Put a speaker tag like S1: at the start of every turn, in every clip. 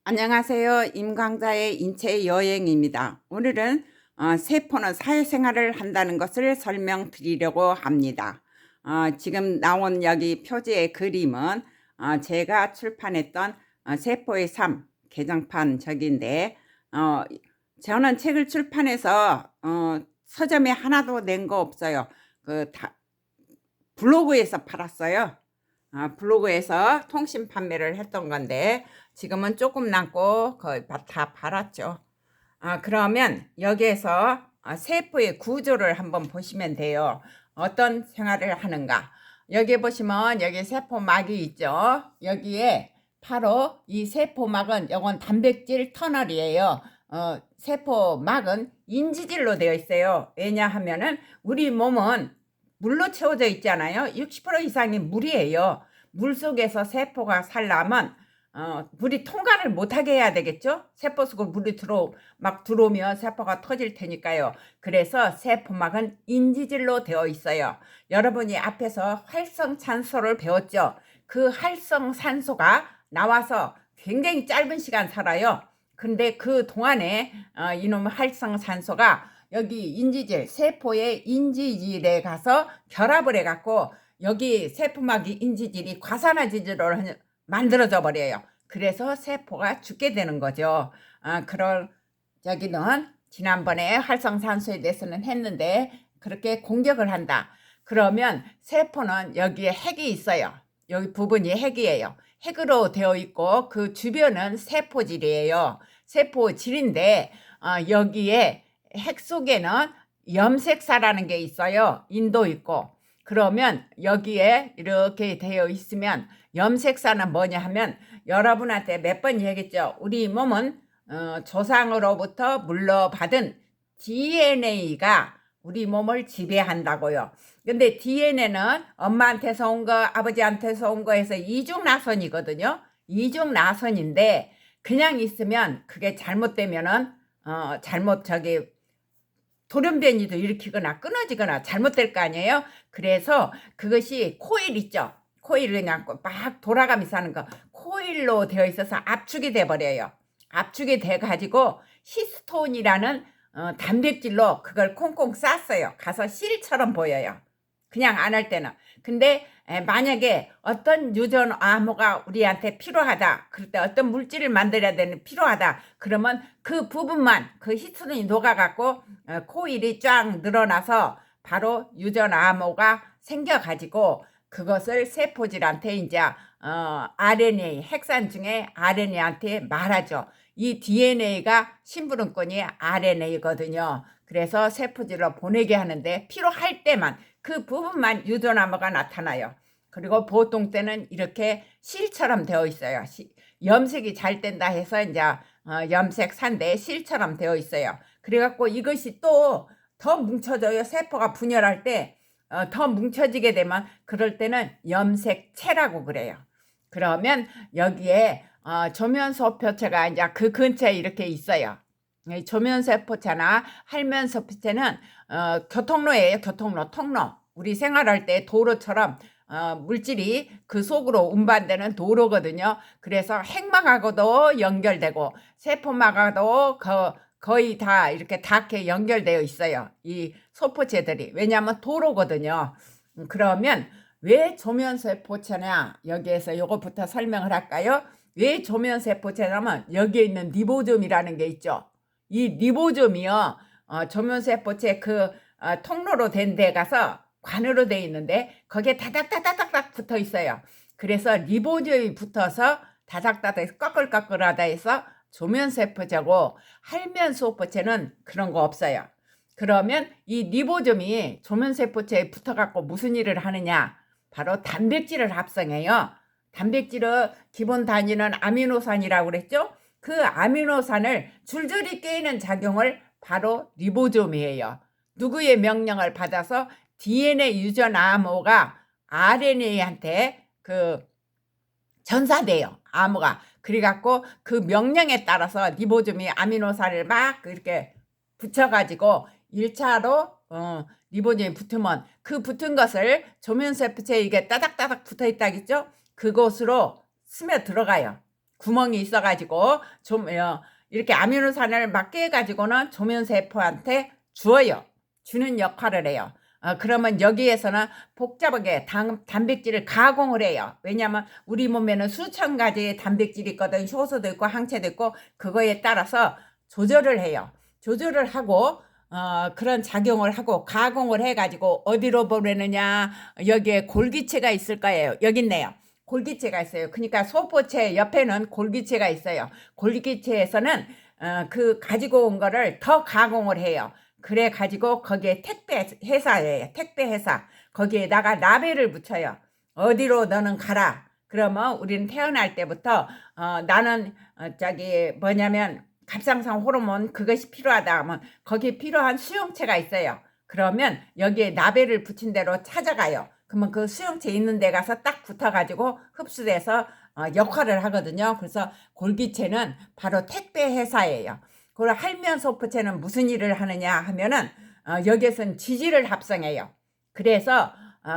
S1: 안녕하세요. 임강자의 인체 여행입니다. 오늘은 세포는 사회생활을 한다는 것을 설명드리려고 합니다. 지금 나온 여기 표지의 그림은 제가 출판했던 세포의 삶 개정판 저기인데, 저는 책을 출판해서 서점에 하나도 낸 거 없어요. 블로그에서 팔았어요. 블로그에서 통신 판매를 했던 건데 지금은 조금 남고 거의 다 팔았죠. 그러면 여기에서 세포의 구조를 한번 보시면 돼요. 어떤 생활을 하는가. 여기 보시면 여기 세포막이 있죠. 여기에 바로 이 세포막은 이건 단백질 터널이에요. 세포막은 인지질로 되어 있어요. 왜냐하면은 우리 몸은 물로 채워져 있잖아요. 60% 이상이 물이에요. 물 속에서 세포가 살려면 물이 통과를 못하게 해야 되겠죠. 세포 속으로 물이 들어오면 세포가 터질 테니까요. 그래서 세포막은 인지질로 되어 있어요. 여러분이 앞에서 활성산소를 배웠죠. 그 활성산소가 나와서 굉장히 짧은 시간 살아요. 근데 그 동안에 이놈 활성산소가 여기 인지질, 세포의 인지질에 가서 결합을 해갖고 여기 세포막이 인지질이 과산화지질로 만들어져 버려요. 그래서 세포가 죽게 되는 거죠. 그런 저기는 지난번에 활성산소에 대해서는 했는데 그렇게 공격을 한다. 그러면 세포는 여기에 핵이 있어요. 여기 부분이 핵이에요. 핵으로 되어 있고 그 주변은 세포질이에요. 세포질인데 여기에 핵 속에는 염색사라는 게 있어요. 인도 있고. 그러면 여기에 이렇게 되어 있으면 염색사는 뭐냐 하면 여러분한테 몇 번 얘기했죠. 우리 몸은 조상으로부터 물려받은 DNA가 우리 몸을 지배한다고요. 근데 DNA는 엄마한테서 온 거, 아버지한테서 온 거에서 이중나선이거든요. 이중나선인데 그냥 있으면 그게 잘못되면은 잘못 돌연변이도 일으키거나 끊어지거나 잘못될 거 아니에요. 그래서 그것이 코일 있죠. 코일을 그냥 막 돌아가면서 하는 거 코일로 되어 있어서 압축이 돼 버려요. 압축이 돼 가지고 히스톤이라는 단백질로 그걸 콩콩 쌌어요. 가서 실처럼 보여요. 그냥 안 할 때는. 근데 만약에 어떤 유전 암호가 우리한테 필요하다. 그럴 때 어떤 물질을 만들어야 되는 필요하다. 그러면 그 부분만 그 히스톤이 녹아갖고 코일이 쫙 늘어나서 바로 유전 암호가 생겨가지고 그것을 세포질한테 이제 RNA 핵산 중에 RNA한테 말하죠. 이 DNA가 심부름꾼이 RNA거든요. 그래서 세포질로 보내게 하는데 필요할 때만 그 부분만 유전암호가 나타나요. 그리고 보통 때는 이렇게 실처럼 되어 있어요. 염색이 잘 된다 해서 이제 염색 산데 실처럼 되어 있어요. 그래갖고 이것이 또 더 뭉쳐져요. 세포가 분열할 때 더 뭉쳐지게 되면 그럴 때는 염색체라고 그래요. 그러면 여기에 조면세포체가 이제 그 근처에 이렇게 있어요. 조면세포체나 할면세포체는 교통로예요. 통로. 우리 생활할 때 도로처럼 물질이 그 속으로 운반되는 도로거든요. 그래서 핵막하고도 연결되고 세포막하고도 거의 다 이렇게 닿게 연결되어 있어요. 이 소포체들이. 왜냐하면 도로거든요. 그러면 왜 조면세포체냐? 여기에서 요거부터 설명을 할까요? 왜 조면세포체냐면 여기에 있는 리보좀이라는 게 있죠. 이 리보좀이요. 조면세포체 그 통로로 된 데 가서 관으로 돼 있는데 거기에 다닥다닥다닥 붙어 있어요. 그래서 리보좀이 붙어서 다닥다닥 꺼끌꺼끌하다 해서 조면세포체고 할면세포체는 그런 거 없어요. 그러면 이 리보좀이 조면세포체에 붙어갖고 무슨 일을 하느냐? 바로 단백질을 합성해요. 단백질의 기본 단위는 아미노산이라고 그랬죠? 그 아미노산을 줄줄이 깨는 작용을 바로 리보좀이에요. 누구의 명령을 받아서 DNA 유전 암호가 RNA한테 전사돼요. 암호가. 그래갖고 그 명령에 따라서 리보좀이 아미노산을 막 이렇게 붙여가지고 1차로 리보좀이 붙으면 그 붙은 것을 조면세포체에 이게 따닥따닥 붙어있다겠죠? 그곳으로 스며 들어가요. 구멍이 있어가지고 좀 이렇게 아미노산을 막 깨가지고는 조면세포한테 주어요. 주는 역할을 해요. 그러면 여기에서는 복잡하게 단백질을 가공을 해요. 왜냐하면 우리 몸에는 수천 가지의 단백질이 있거든. 효소도 있고 항체도 있고 그거에 따라서 조절을 해요. 조절을 하고 그런 작용을 하고 가공을 해가지고 어디로 보내느냐. 여기에 골기체가 있을 거예요. 여기 있네요. 골기체가 있어요. 그러니까 소포체 옆에는 골기체가 있어요. 골기체에서는 그 가지고 온 거를 더 가공을 해요. 그래 가지고 거기에 택배 회사예요. 택배 회사. 거기에다가 라벨을 붙여요. 어디로 너는 가라. 그러면 우리는 태어날 때부터 나는 저기 뭐냐면 갑상선 호르몬 그것이 필요하다 하면 거기에 필요한 수용체가 있어요. 그러면 여기에 라벨을 붙인 대로 찾아가요. 그러면 그 수용체 있는 데 가서 딱 붙어가지고 흡수돼서 역할을 하거든요. 그래서 골기체는 바로 택배 회사예요. 그리고 할면소포체는 무슨 일을 하느냐 하면은 여기에서는 지질을 합성해요. 그래서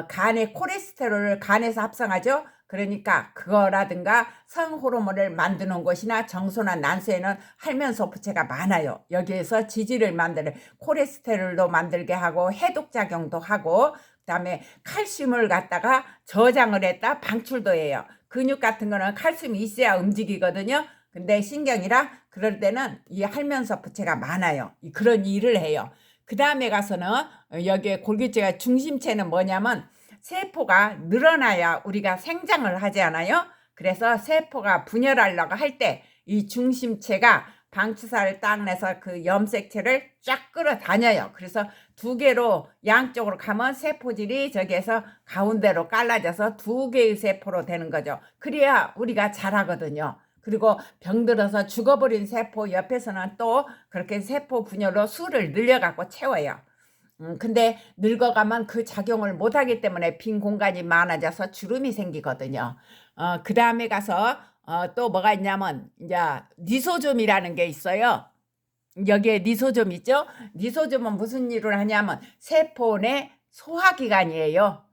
S1: 간의 콜레스테롤을 간에서 합성하죠. 그러니까 그거라든가 성호르몬을 만드는 곳이나 정소나 난소에는 할면소포체가 많아요. 여기에서 지질을 만드는 콜레스테롤도 만들게 하고 해독작용도 하고 그다음에 칼슘을 갖다가 저장을 했다 방출도 해요. 근육 같은 거는 칼슘이 있어야 움직이거든요. 근데 신경이라 그럴 때는 이 할면소포체가 많아요. 그런 일을 해요. 그 다음에 가서는 여기에 골기체가 중심체는 뭐냐면 세포가 늘어나야 우리가 생장을 하지 않아요? 그래서 세포가 분열하려고 할 때 이 중심체가 방추사를 딱 내서 그 염색체를 쫙 끌어다녀요. 그래서 두 개로 양쪽으로 가면 세포질이 저기에서 가운데로 갈라져서 두 개의 세포로 되는 거죠. 그래야 우리가 자라거든요. 그리고 병들어서 죽어버린 세포 옆에서는 또 그렇게 세포 분열로 수를 늘려갖고 채워요. 근데 늙어가면 그 작용을 못하기 때문에 빈 공간이 많아져서 주름이 생기거든요. 그 다음에 가서 또 뭐가 있냐면 이제 니소좀이라는 게 있어요. 여기에 니소좀 있죠? 니소좀은 무슨 일을 하냐면 세포 내 소화기관이에요.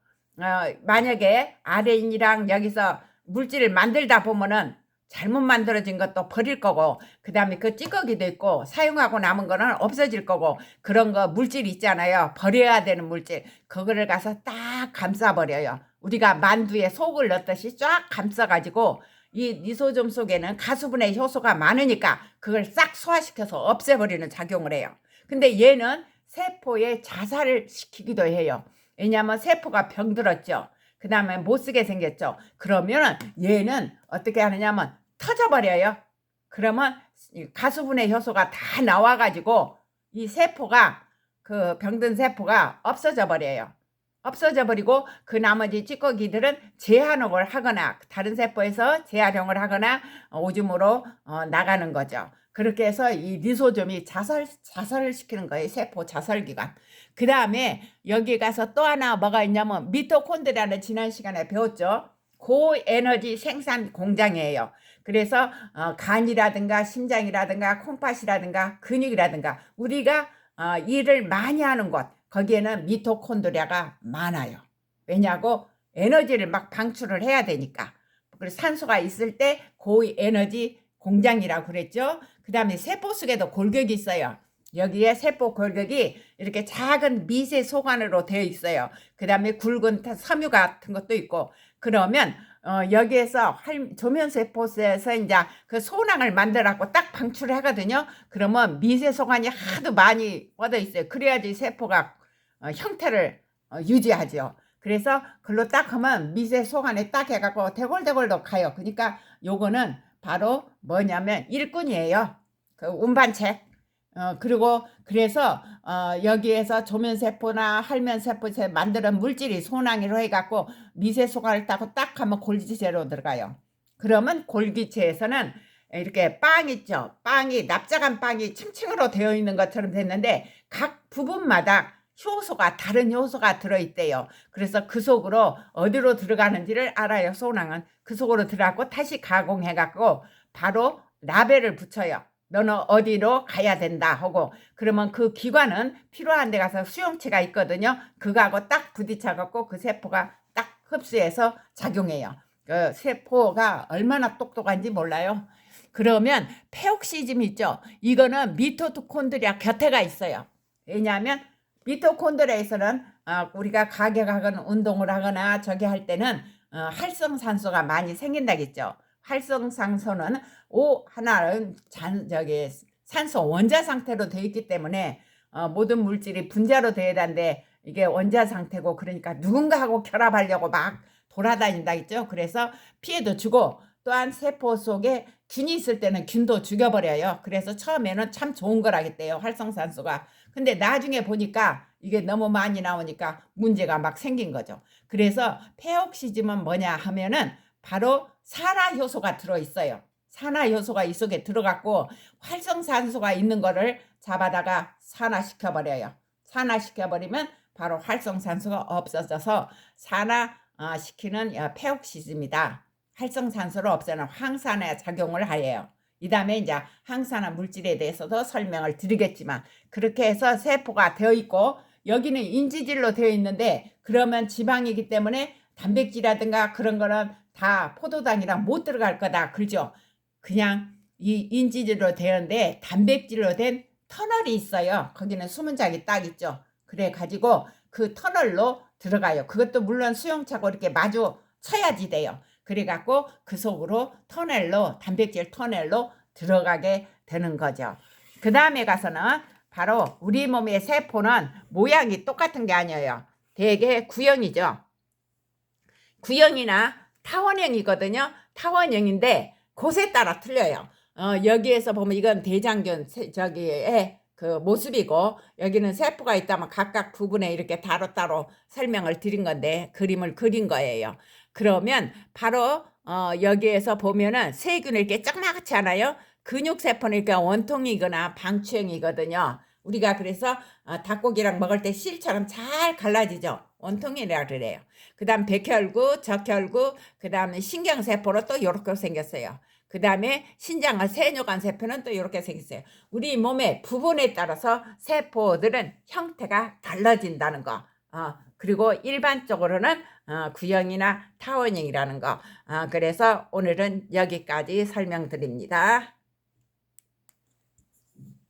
S1: 만약에 아레인이랑 여기서 물질을 만들다 보면은 잘못 만들어진 것도 버릴 거고 그 다음에 그 찌꺼기도 있고 사용하고 남은 거는 없어질 거고 그런 거 물질 있잖아요. 버려야 되는 물질 그거를 가서 딱 감싸버려요. 우리가 만두에 속을 넣듯이 쫙 감싸가지고 이 니소좀 속에는 가수분해 효소가 많으니까 그걸 싹 소화시켜서 없애버리는 작용을 해요. 근데 얘는 세포에 자살을 시키기도 해요. 왜냐하면 세포가 병들었죠. 그 다음에 못쓰게 생겼죠. 그러면 얘는 어떻게 하느냐면 터져버려요. 그러면 가수분해 효소가 다 나와가지고 이 세포가 그 병든 세포가 없어져 버려요. 없어져 버리고 그 나머지 찌꺼기들은 재활용을 하거나 다른 세포에서 재활용을 하거나 오줌으로 나가는 거죠. 그렇게 해서 이 리소좀이 자살을 시키는 거예요. 세포 자살기관. 그 다음에 여기 가서 또 하나 뭐가 있냐면 미토콘드리아는 지난 시간에 배웠죠. 고에너지 생산 공장이에요. 그래서 간이라든가 심장이라든가 콩팥이라든가 근육이라든가 우리가 일을 많이 하는 곳 거기에는 미토콘드리아가 많아요. 왜냐고 에너지를 막 방출을 해야 되니까. 그래서 산소가 있을 때 고에너지 공장이라고 그랬죠. 그 다음에 세포 속에도 골격이 있어요. 여기에 세포 골격이 이렇게 작은 미세 소관으로 되어 있어요. 그 다음에 굵은 섬유 같은 것도 있고 그러면 여기에서 조면세포에서 이제 그 소낭을 만들어갖고 딱 방출을 하거든요. 그러면 미세 소관이 하도 많이 뻗어 있어요. 그래야지 세포가 형태를 유지하죠. 그래서 글로 딱 하면 미세 소관에 딱 해갖고 대골대골도 가요. 그러니까 요거는 바로 뭐냐면 일꾼이에요. 그 운반책. 그리고 그래서 여기에서 조면세포나 할면세포에 만드는 물질이 소낭이로 해갖고 미세소관을 따고 딱 하면 골기체로 들어가요. 그러면 골기체에서는 이렇게 빵 있죠. 빵이 납작한 빵이 층층으로 되어 있는 것처럼 됐는데 각 부분마다 효소가 다른 효소가 들어있대요. 그래서 그 속으로 어디로 들어가는지를 알아요. 소낭은 그 속으로 들어가고 다시 가공해갖고 바로 라벨을 붙여요. 너는 어디로 가야 된다 하고 그러면 그 기관은 필요한 데 가서 수용체가 있거든요. 그거하고 딱 부딪혀갖고 그 세포가 딱 흡수해서 작용해요. 그 세포가 얼마나 똑똑한지 몰라요. 그러면 페옥시즘 있죠. 이거는 미토콘드리아 곁에가 있어요. 왜냐하면 미토콘드리아에서는 우리가 가격하거나 운동을 하거나 저기 할 때는 활성산소가 많이 생긴다겠죠. 활성산소는 O 하나는 저기 산소 원자 상태로 되어 있기 때문에 모든 물질이 분자로 되어야 되는데 이게 원자 상태고, 그러니까 누군가하고 결합하려고 막 돌아다닌다 했죠. 그래서 피해도 주고, 또한 세포 속에 균이 있을 때는 균도 죽여버려요. 그래서 처음에는 참 좋은 거라겠대요, 활성산소가. 근데 나중에 보니까 이게 너무 많이 나오니까 문제가 막 생긴 거죠. 그래서 페옥시즘은 뭐냐 하면은 바로 산화효소가 들어있어요. 산화효소가 이 속에 들어갔고, 활성산소가 있는 거를 잡아다가 산화시켜버려요. 산화시켜버리면 바로 활성산소가 없어져서 산화시키는 페옥시즘이다. 활성산소를 없애는 항산화 작용을 하여요. 이 다음에 이제 항산화 물질에 대해서도 설명을 드리겠지만, 그렇게 해서 세포가 되어 있고, 여기는 인지질로 되어 있는데, 그러면 지방이기 때문에 단백질이라든가 그런 거는 다 포도당이랑 못 들어갈 거다, 그죠? 그냥 이 인지질로 되는데 단백질로 된 터널이 있어요. 거기는 수문장이 딱 있죠. 그래 가지고 그 터널로 들어가요. 그것도 물론 수용차고 이렇게 마주 쳐야지 돼요. 그래 갖고 그 속으로 터널로, 단백질 터널로 들어가게 되는 거죠. 그 다음에 가서는 바로 우리 몸의 세포는 모양이 똑같은 게 아니에요. 대개 구형이죠. 구형이나 타원형이거든요. 타원형인데 곳에 따라 틀려요. 여기에서 보면 이건 대장균 저기에 그 모습이고, 여기는 세포가 있다면 각각 부분에 이렇게 따로따로 설명을 드린 건데, 그림을 그린 거예요. 그러면 바로 여기에서 보면은 세균이 이렇게 조그맣지 않아요? 근육세포는 이렇게 원통이거나 방추형이거든요. 우리가 그래서 닭고기랑 먹을 때 실처럼 잘 갈라지죠. 원통이라 그래요. 그 다음 백혈구, 적혈구, 그 다음에 신경세포로 또 이렇게 생겼어요. 그 다음에 신장과 세뇨관 세포는 또 이렇게 생겼어요. 우리 몸의 부분에 따라서 세포들은 형태가 달라진다는 거. 그리고 일반적으로는 구형이나 타원형이라는 거. 그래서 오늘은 여기까지 설명드립니다.